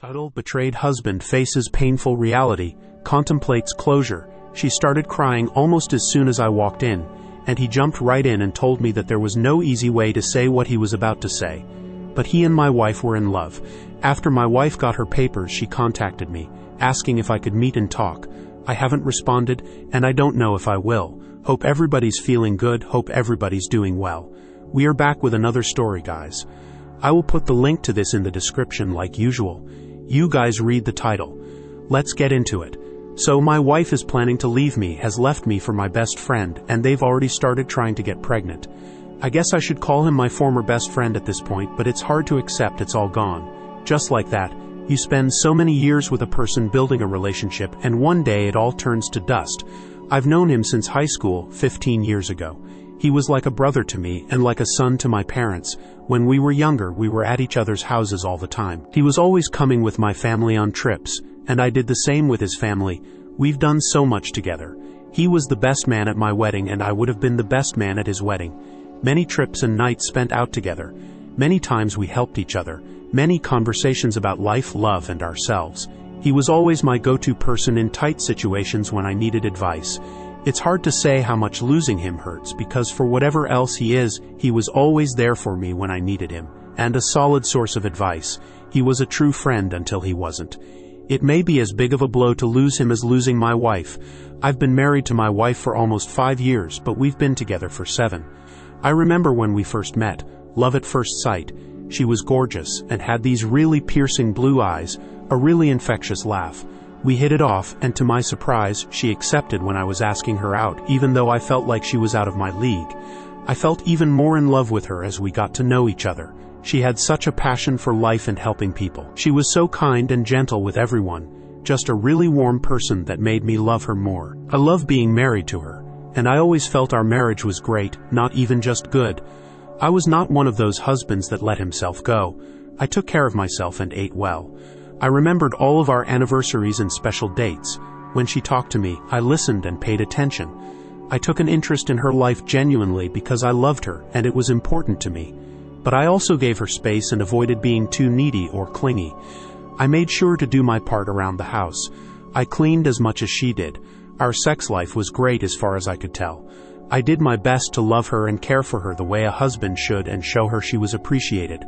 Title: Betrayed Husband Faces Painful Reality, Contemplates Closure. She started crying almost as soon as I walked in, and he jumped right in and told me that there was no easy way to say what he was about to say. But he and my wife were in love. After my wife got her papers, she contacted me, asking if I could meet and talk. I haven't responded, and I don't know if I will. Hope everybody's feeling good, hope everybody's doing well. We are back with another story, guys. I will put the link to this in the description like usual. You guys read the title. Let's get into it. So my wife is planning to leave me, has left me for my best friend, and they've already started trying to get pregnant. I guess I should call him my former best friend at this point, but it's hard to accept it's all gone. Just like that, you spend so many years with a person building a relationship, and one day it all turns to dust. I've known him since high school, 15 years ago. He was like a brother to me and like a son to my parents. When we were younger, we were at each other's houses all the time. He was always coming with my family on trips, and I did the same with his family. We've done so much together. He was the best man at my wedding, and I would have been the best man at his wedding. Many trips and nights spent out together. Many times we helped each other. Many conversations about life, love, and ourselves. He was always my go-to person in tight situations when I needed advice. It's hard to say how much losing him hurts, because for whatever else he is, he was always there for me when I needed him, and a solid source of advice. He was a true friend until he wasn't. It may be as big of a blow to lose him as losing my wife. I've been married to my wife for almost 5 years, but we've been together for 7. I remember when we first met, love at first sight. She was gorgeous and had these really piercing blue eyes, a really infectious laugh. We hit it off, and to my surprise, she accepted when I was asking her out, even though I felt like she was out of my league. I felt even more in love with her as we got to know each other. She had such a passion for life and helping people. She was so kind and gentle with everyone, just a really warm person that made me love her more. I love being married to her, and I always felt our marriage was great, not even just good. I was not one of those husbands that let himself go. I took care of myself and ate well. I remembered all of our anniversaries and special dates. When she talked to me, I listened and paid attention. I took an interest in her life genuinely because I loved her and it was important to me. But I also gave her space and avoided being too needy or clingy. I made sure to do my part around the house. I cleaned as much as she did. Our sex life was great as far as I could tell. I did my best to love her and care for her the way a husband should and show her she was appreciated.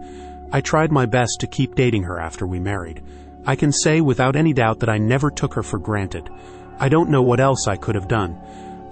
I tried my best to keep dating her after we married. I can say without any doubt that I never took her for granted. I don't know what else I could have done.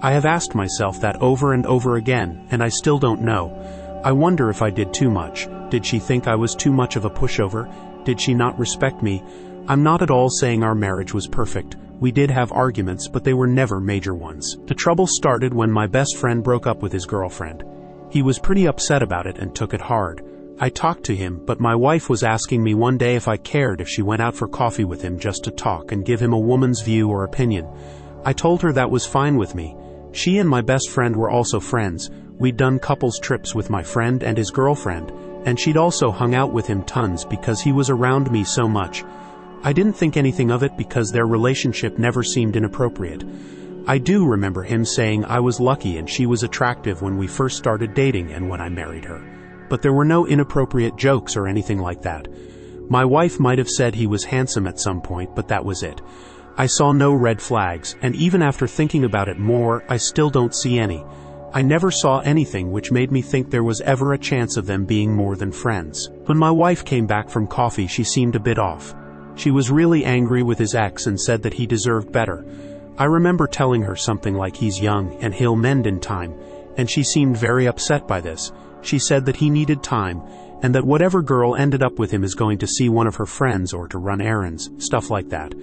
I have asked myself that over and over again, and I still don't know. I wonder if I did too much. Did she think I was too much of a pushover? Did she not respect me? I'm not at all saying our marriage was perfect. We did have arguments, but they were never major ones. The trouble started when my best friend broke up with his girlfriend. He was pretty upset about it and took it hard. I talked to him, but my wife was asking me one day if I cared if she went out for coffee with him just to talk and give him a woman's view or opinion. I told her that was fine with me. She and my best friend were also friends. We'd done couples trips with my friend and his girlfriend, and she'd also hung out with him tons because he was around me so much. I didn't think anything of it because their relationship never seemed inappropriate. I do remember him saying I was lucky and she was attractive when we first started dating and when I married her. But there were no inappropriate jokes or anything like that. My wife might have said he was handsome at some point, but that was it. I saw no red flags, and even after thinking about it more, I still don't see any. I never saw anything which made me think there was ever a chance of them being more than friends. When my wife came back from coffee, she seemed a bit off. She was really angry with his ex and said that he deserved better. I remember telling her something like he's young and he'll mend in time, and she seemed very upset by this. She said that he needed time, and that whatever girl ended up with him is going to see one of her friends or to run errands, stuff like that.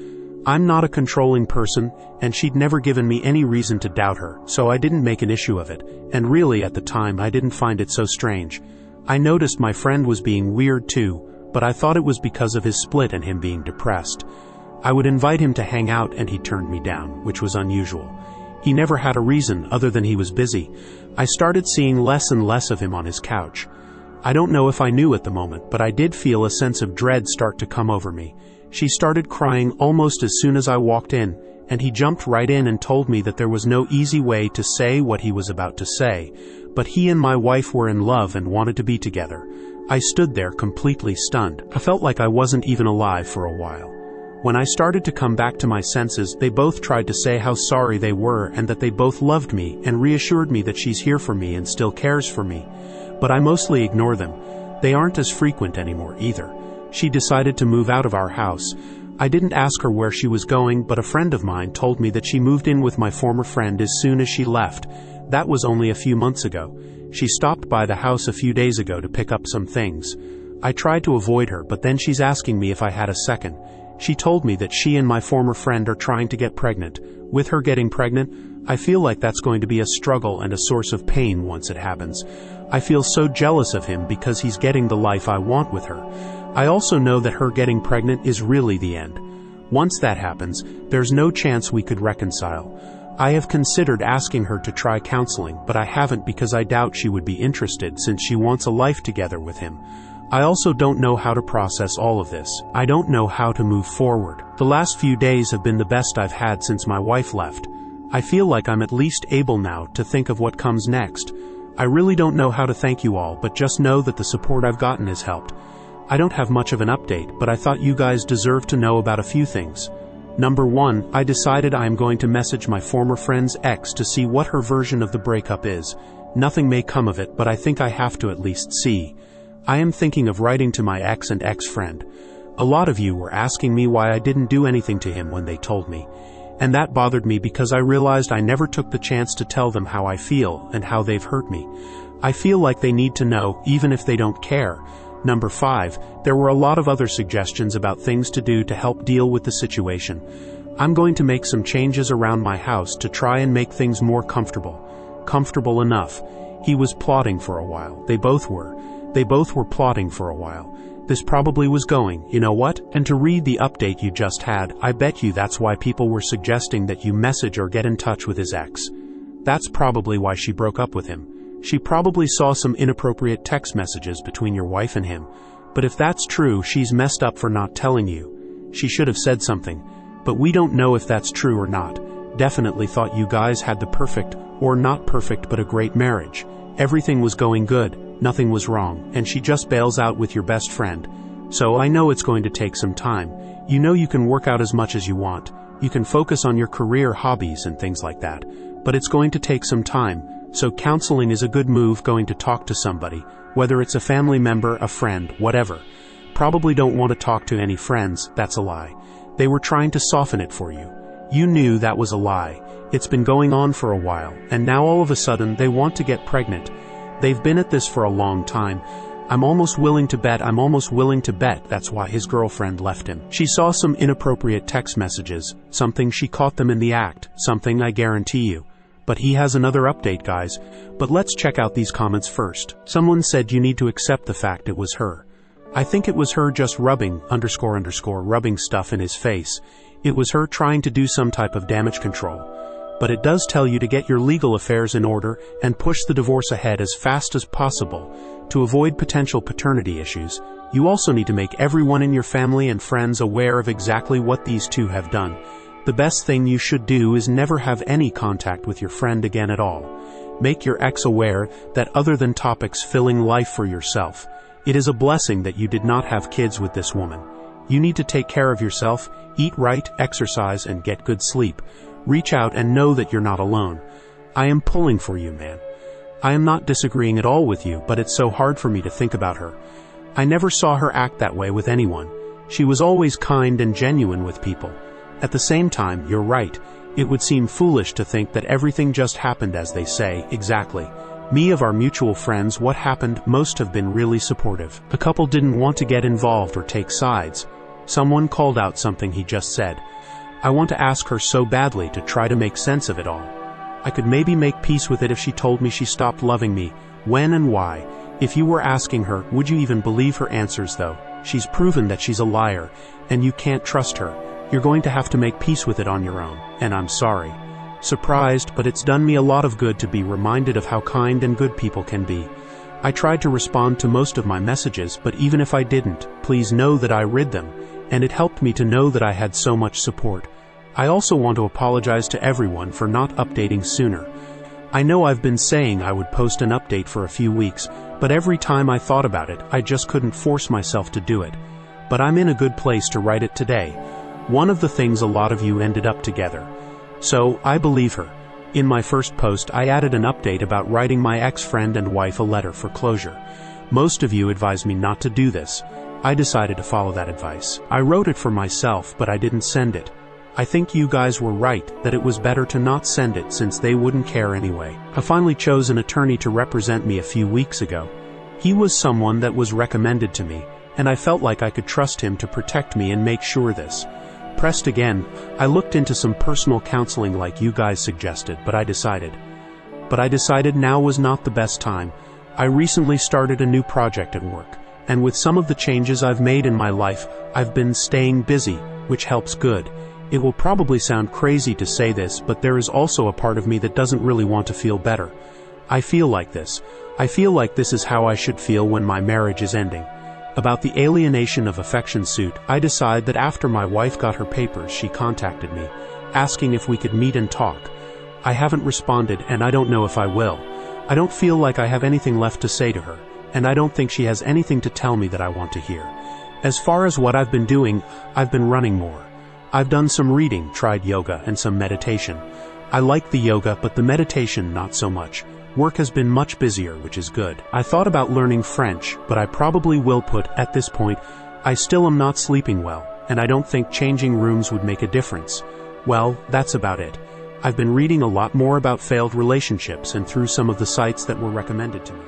I'm not a controlling person, and she'd never given me any reason to doubt her, so I didn't make an issue of it, and really at the time I didn't find it so strange. I noticed my friend was being weird too, but I thought it was because of his split and him being depressed. I would invite him to hang out and he turned me down, which was unusual. He never had a reason other than he was busy. I started seeing less and less of him on his couch. I don't know if I knew at the moment, but I did feel a sense of dread start to come over me. She started crying almost as soon as I walked in, and he jumped right in and told me that there was no easy way to say what he was about to say, but he and my wife were in love and wanted to be together. I stood there completely stunned. I felt like I wasn't even alive for a while. When I started to come back to my senses, they both tried to say how sorry they were and that they both loved me and reassured me that she's here for me and still cares for me. But I mostly ignore them. They aren't as frequent anymore either. She decided to move out of our house. I didn't ask her where she was going, but a friend of mine told me that she moved in with my former friend as soon as she left. That was only a few months ago. She stopped by the house a few days ago to pick up some things. I tried to avoid her, but then she's asking me if I had a second. She told me that she and my former friend are trying to get pregnant. With her getting pregnant, I feel like that's going to be a struggle and a source of pain once it happens. I feel so jealous of him because he's getting the life I want with her. I also know that her getting pregnant is really the end. Once that happens, there's no chance we could reconcile. I have considered asking her to try counseling, but I haven't because I doubt she would be interested since she wants a life together with him. I also don't know how to process all of this. I don't know how to move forward. The last few days have been the best I've had since my wife left. I feel like I'm at least able now to think of what comes next. I really don't know how to thank you all, but just know that the support I've gotten has helped. I don't have much of an update, but I thought you guys deserved to know about a few things. Number 1, I decided I am going to message my former friend's ex to see what her version of the breakup is. Nothing may come of it, but I think I have to at least see. I am thinking of writing to my ex and ex-friend. A lot of you were asking me why I didn't do anything to him when they told me. And that bothered me because I realized I never took the chance to tell them how I feel and how they've hurt me. I feel like they need to know, even if they don't care. Number 5, there were a lot of other suggestions about things to do to help deal with the situation. I'm going to make some changes around my house to try and make things more comfortable. Comfortable enough. He was plotting for a while. They both were. They both were plotting for a while. This probably was going, you know what? And to read the update you just had, I bet you that's why people were suggesting that you message or get in touch with his ex. That's probably why she broke up with him. She probably saw some inappropriate text messages between your wife and him. But if that's true, she's messed up for not telling you. She should have said something. But we don't know if that's true or not. Definitely thought you guys had the perfect, or not perfect but a great marriage. Everything was going good. Nothing was wrong, and she just bails out with your best friend. So I know it's going to take some time. You know you can work out as much as you want. You can focus on your career, hobbies, and things like that. But it's going to take some time. So counseling is a good move, going to talk to somebody, whether it's a family member, a friend, whatever. Probably don't want to talk to any friends, that's a lie. They were trying to soften it for you. You knew that was a lie. It's been going on for a while, and now all of a sudden they want to get pregnant. They've been at this for a long time. I'm almost willing to bet that's why his girlfriend left him. She saw some inappropriate text messages, something she caught them in the act, something I guarantee you. But he has another update, guys. But let's check out these comments first. Someone said you need to accept the fact it was her. I think it was her just rubbing stuff in his face. It was her trying to do some type of damage control. But it does tell you to get your legal affairs in order and push the divorce ahead as fast as possible. To avoid potential paternity issues, you also need to make everyone in your family and friends aware of exactly what these two have done. The best thing you should do is never have any contact with your friend again at all. Make your ex aware that other than topics filling life for yourself, it is a blessing that you did not have kids with this woman. You need to take care of yourself, eat right, exercise, and get good sleep. Reach out and know that you're not alone. I am pulling for you, man. I am not disagreeing at all with you, but it's so hard for me to think about her. I never saw her act that way with anyone. She was always kind and genuine with people. At the same time, you're right. It would seem foolish to think that everything just happened as they say. Exactly. Me, of our mutual friends, what happened, most have been really supportive. The couple didn't want to get involved or take sides. Someone called out something he just said. I want to ask her so badly to try to make sense of it all. I could maybe make peace with it if she told me she stopped loving me. When and why? If you were asking her, would you even believe her answers though? She's proven that she's a liar, and you can't trust her. You're going to have to make peace with it on your own, and I'm sorry. Surprised, but it's done me a lot of good to be reminded of how kind and good people can be. I tried to respond to most of my messages, but even if I didn't, please know that I read them, and it helped me to know that I had so much support. I also want to apologize to everyone for not updating sooner. I know I've been saying I would post an update for a few weeks, But every time I thought about it, I just couldn't force myself to do it. But I'm in a good place to write it today. One of the things a lot of you ended up together. So, I believe her. In my first post, I added an update about writing my ex-friend and wife a letter for closure. Most of you advised me not to do this. I decided to follow that advice. I wrote it for myself, but I didn't send it. I think you guys were right, that it was better to not send it since they wouldn't care anyway. I finally chose an attorney to represent me a few weeks ago. He was someone that was recommended to me, and I felt like I could trust him to protect me and make sure this. Pressed again, I looked into some personal counseling like you guys suggested, but I decided now was not the best time. I recently started a new project at work, and with some of the changes I've made in my life, I've been staying busy, which helps good. It will probably sound crazy to say this, but there is also a part of me that doesn't really want to feel better. I feel like this. I feel like this is how I should feel when my marriage is ending. About the alienation of affection suit, I decide that after my wife got her papers, she contacted me, asking if we could meet and talk. I haven't responded, and I don't know if I will. I don't feel like I have anything left to say to her, and I don't think she has anything to tell me that I want to hear. As far as what I've been doing, I've been running more. I've done some reading, tried yoga, and some meditation. I like the yoga, but the meditation not so much. Work has been much busier, which is good. I thought about learning French, but I probably will put, at this point, I still am not sleeping well, and I don't think changing rooms would make a difference. Well, that's about it. I've been reading a lot more about failed relationships and through some of the sites that were recommended to me.